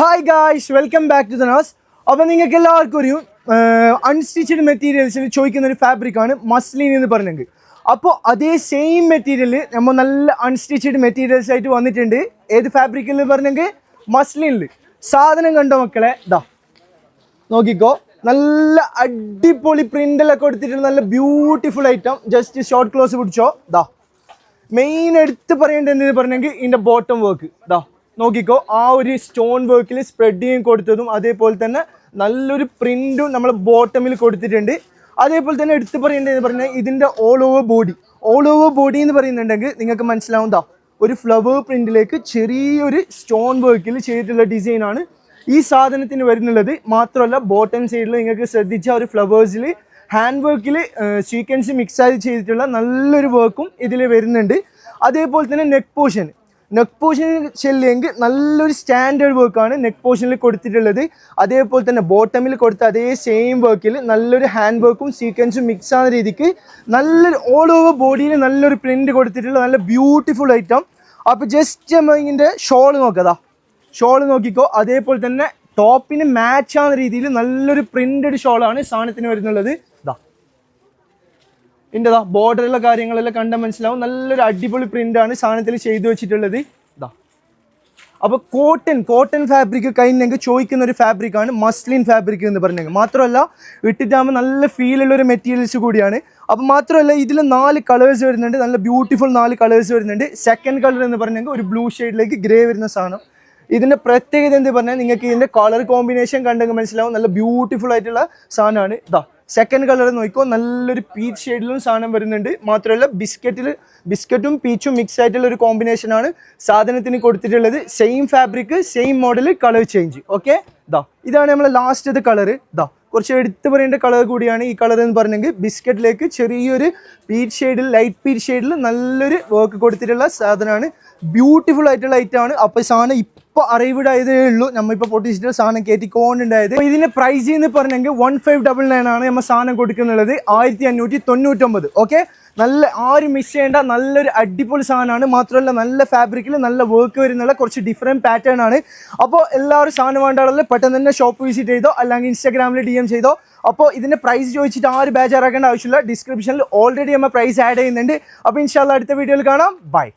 Hi guys, welcome back to the Nas. അപ്പോൾ നിങ്ങൾക്ക് എല്ലാവർക്കും ഒരു അൺസ്റ്റിച്ചഡ് മെറ്റീരിയൽസിൽ ചോദിക്കുന്ന ഒരു ഫാബ്രിക്കാണ് മസ്ലിൻ എന്ന് പറഞ്ഞെങ്കിൽ. അപ്പോൾ അതേ സെയിം മെറ്റീരിയൽ നമ്മൾ നല്ല അൺസ്റ്റിച്ചഡ് മെറ്റീരിയൽസ് ആയിട്ട് വന്നിട്ടുണ്ട്. ഏത് ഫാബ്രിക്കിൽ പറഞ്ഞെങ്കിൽ മസ്ലിനിൽ. സാധനം കണ്ടോ മക്കളെ, ദാ നോക്കിക്കോ, നല്ല അടിപൊളി പ്രിൻ്റെല്ലാം കൊടുത്തിട്ടുള്ള നല്ല beautiful item. Just short close പിടിച്ചോ. ദാ മെയിൻ എടുത്ത് പറയേണ്ടത് എന്തെന്ന് പറഞ്ഞെങ്കിൽ ഇതിൻ്റെ ബോട്ടം വർക്ക് ദാ നോക്കിക്കോ, ആ ഒരു സ്റ്റോൺ വർക്കിൽ സ്പ്രെഡിങ് കൊടുത്തതും അതേപോലെ തന്നെ നല്ലൊരു പ്രിൻറ്റും നമ്മൾ ബോട്ടമിൽ കൊടുത്തിട്ടുണ്ട്. അതേപോലെ തന്നെ എടുത്ത് പറയേണ്ടതെന്ന് പറഞ്ഞാൽ ഇതിൻ്റെ ഓൾ ഓവർ ബോഡി എന്ന് പറയുന്നുണ്ടെങ്കിൽ നിങ്ങൾക്ക് മനസ്സിലാവുന്നതാ ഒരു ഫ്ലവർ പ്രിൻറ്റിലേക്ക് ചെറിയൊരു സ്റ്റോൺ വർക്കിൽ ചെയ്തിട്ടുള്ള ഡിസൈനാണ് ഈ സാധനത്തിന് വരുന്നുള്ളത്. മാത്രമല്ല ബോട്ടം സൈഡിൽ നിങ്ങൾക്ക് ശ്രദ്ധിച്ച ഒരു ഫ്ലവേഴ്സിൽ ഹാൻഡ് വർക്കിൽ സീക്വൻസ് മിക്സ് ആയി ചെയ്തിട്ടുള്ള നല്ലൊരു വർക്കും ഇതിൽ വരുന്നുണ്ട്. അതേപോലെ തന്നെ നെക്ക് പോർഷൻ ചെല്ലെങ്കിൽ നല്ലൊരു സ്റ്റാൻഡേർഡ് വർക്കാണ് നെക്ക് പോർഷനിൽ കൊടുത്തിട്ടുള്ളത്. അതേപോലെ തന്നെ ബോട്ടമിൽ കൊടുത്ത അതേ സെയിം വർക്കിൽ നല്ലൊരു ഹാൻഡ് വർക്കും സീക്വൻസും മിക്സ് ആവുന്ന രീതിക്ക് നല്ലൊരു ഓൾ ഓവർ ബോഡിയിൽ നല്ലൊരു പ്രിൻറ്റ് കൊടുത്തിട്ടുള്ള നല്ല ബ്യൂട്ടിഫുൾ ഐറ്റം. അപ്പോൾ ജസ്റ്റ് നമ്മൾ ഇതിൻ്റെ ഷോള് നോക്കതാ, ഷോള് നോക്കിക്കോ. അതേപോലെ തന്നെ ടോപ്പിന് മാച്ച് ആവുന്ന രീതിയിൽ നല്ലൊരു പ്രിൻറ്റഡ് ഷോളാണ് സാധനത്തിന് വരുന്നുള്ളത്. ഇതിൻ്റെതാ ബോർഡറുള്ള കാര്യങ്ങളെല്ലാം കണ്ടാൽ മനസ്സിലാവും. നല്ലൊരു അടിപൊളി പ്രിൻ്റാണ് സാധനത്തിൽ ചെയ്തു വെച്ചിട്ടുള്ളത്. ഇതാ അപ്പോൾ കോട്ടൺ ഫാബ്രിക് കഴിഞ്ഞെങ്കിൽ ചോദിക്കുന്ന ഒരു ഫാബ്രിക്കാണ് മസ്ലിൻ ഫാബ്രിക് എന്ന് പറഞ്ഞെങ്കിൽ. മാത്രമല്ല ഇട്ടിട്ടാകുമ്പോൾ നല്ല ഫീലുള്ളൊരു മെറ്റീരിയൽസ് കൂടിയാണ്. അപ്പോൾ മാത്രമല്ല ഇതിൽ 4 കളേഴ്സ് വരുന്നുണ്ട്, നല്ല ബ്യൂട്ടിഫുൾ 4 കളേഴ്സ് വരുന്നുണ്ട്. സെക്കൻഡ് കളർ എന്ന് പറഞ്ഞെങ്കിൽ ഒരു ബ്ലൂ ഷെയ്ഡിലേക്ക് ഗ്രേ വരുന്ന സാധനം. ഇതിൻ്റെ പ്രത്യേകത എന്ത് പറഞ്ഞാൽ നിങ്ങൾക്ക് ഇതിൻ്റെ കളർ കോമ്പിനേഷൻ കണ്ടെങ്കിൽ മനസ്സിലാവും. നല്ല ബ്യൂട്ടിഫുൾ ആയിട്ടുള്ള സാധനമാണ്. ഇതാ സെക്കൻഡ് കളർ നോക്കിക്കോ, നല്ലൊരു പീച്ച് ഷെയ്ഡിലും സാധനം വരുന്നുണ്ട്. മാത്രമല്ല ബിസ്ക്കറ്റും പീച്ചും മിക്സ് ആയിട്ടുള്ള ഒരു കോമ്പിനേഷനാണ് സാധനത്തിന് കൊടുത്തിട്ടുള്ളത്. Same fabric same model colour change. Okay, ഇതാണ് നമ്മളെ ലാസ്റ്റത്തെ കളർ. കുറച്ച് എടുത്ത് പറയേണ്ട കളർ കൂടിയാണ് ഈ കളർ എന്ന് പറഞ്ഞെങ്കിൽ. ബിസ്ക്കറ്റിലേക്ക് ചെറിയൊരു പീച്ച് ഷെയ്ഡിൽ ലൈറ്റ് പീച്ച് ഷെയ്ഡിൽ നല്ലൊരു വർക്ക് കൊടുത്തിട്ടുള്ള സാധനമാണ്. ബ്യൂട്ടിഫുൾ ആയിട്ടുള്ള ഐറ്റമാണ്. അപ്പോൾ സാധനം ഇപ്പോൾ അറൈവ്ഡ് ആയതേ ഉള്ളൂ, നമ്മളിപ്പോൾ പൊട്ടിച്ചിട്ട് സാധനം കയറ്റിക്കൊണ്ടുണ്ടായത്. അപ്പോൾ ഇതിൻ്റെ പ്രൈസ് എന്ന് പറഞ്ഞെങ്കിൽ 1599 ആണ് നമ്മൾ സാധനം കൊടുക്കുന്നുള്ളത്, 1599. ഓക്കെ, നല്ല ആരും മിസ് ചെയ്യേണ്ട നല്ലൊരു അടിപൊളി സാധനമാണ്. മാത്രമല്ല നല്ല ഫാബ്രിക്കിൽ നല്ല വർക്ക് വരുന്നുള്ള കുറച്ച് ഡിഫറെൻറ്റ് പാറ്റേൺ ആണ്. അപ്പോൾ എല്ലാവരും സാധനം വേണ്ടാളല്ലേ പെട്ടെന്ന് തന്നെ ഷോപ്പ് വിസിറ്റ് ചെയ്തോ അല്ലെങ്കിൽ ഇൻസ്റ്റാഗ്രാമിൽ DM ചെയ്തോ. അപ്പോൾ ഇതിൻ്റെ പ്രൈസ് ചോദിച്ചിട്ട് ആരും ബേജാറാക്കേണ്ട ആവശ്യമില്ല. ഡിസ്ക്രിപ്ഷനിൽ ഓൾറെഡി നമ്മൾ പ്രൈസ് ആഡ് ചെയ്യുന്നുണ്ട്. അപ്പോൾ ഇൻഷാല്ലാ അടുത്ത വീഡിയോയിൽ കാണാം. ബൈ.